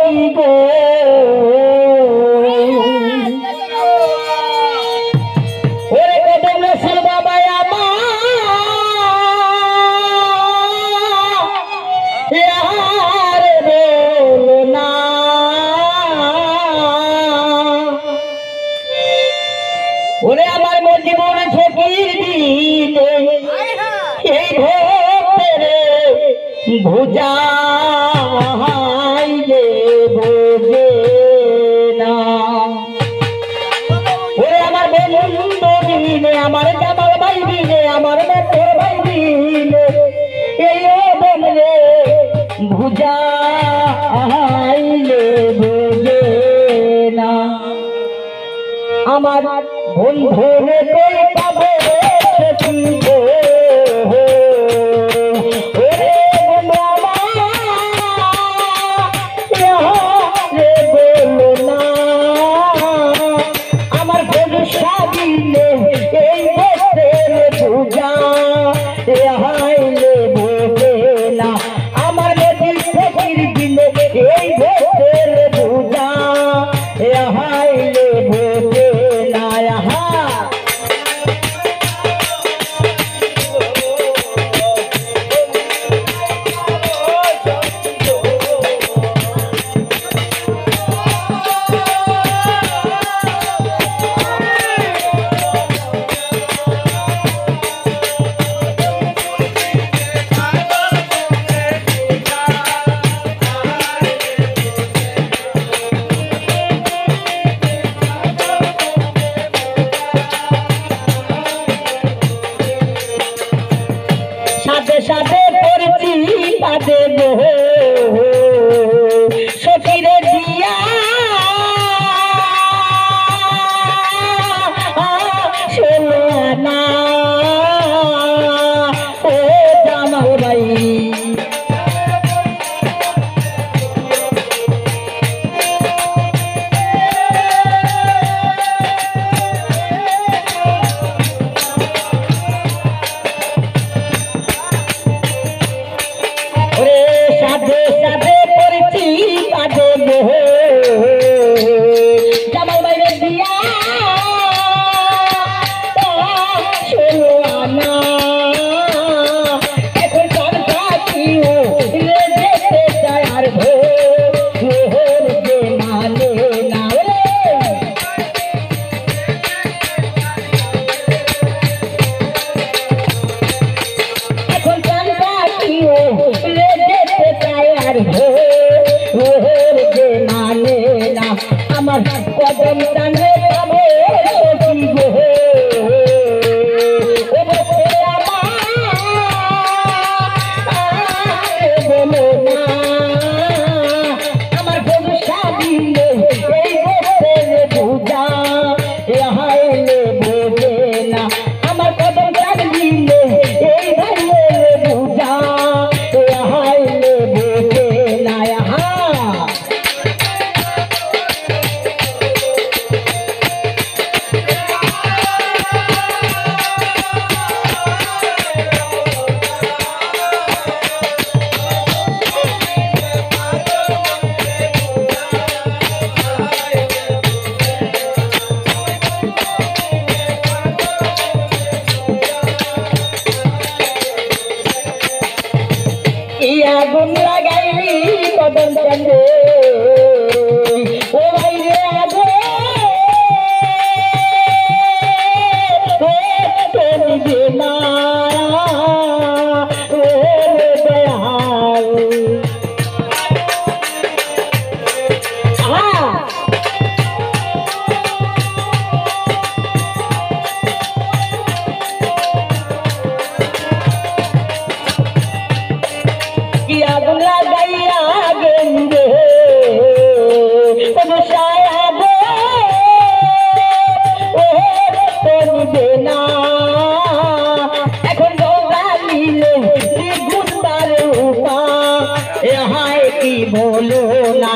সখী গো ওরে কদম রসুল বাবা আমার বলো না ওরে আমার জীবন ফকির দিলে এই ভক্তের ভুজাইলে বোঝে না ওরে আমার বন্ধু দিলে আমার জামাল ভাই দিলে আমার মেটর ভাই দিলে এই বলে ভুজাইলে বোঝে না আমার বন্ধুরে কই পাবে সখী গো ওরে বাবা রে বলো না আমার ভরসা দিলে এই বছর পূজা হাইলে বোঝে না আমার নদী ফকির দিলে এই বছর পূজা হাইলে বোঝে না সাথে সাথে পড়ছি পাতে সখীরে দিয়া শোনো না ও জামাল ভাই সাথে সাথে পড়ছি পাতে জামাল ভাইরে দিয়া শোনো না এখন সরকারিও যেতে চায় আর ভোর যে মানে না এখন সরকারিও ভোর যে মানে না আমার কদম টানে পাবে সখী গো বলো না আমার ভরসা দিলে এই বছর পূজা হাইলে বোঝে না আমার কদম টান দিলে এই ভাইলে পূজা হাইলে বোঝে না আগুন লাগাইলি কদম টানে ও ভাই রে আগুন নিবে না ও দয়াল আগুন লাগাইয়া গেন্দে নিবে না এখন নিলে দ্বিগুণ বারে হায় কি বলো না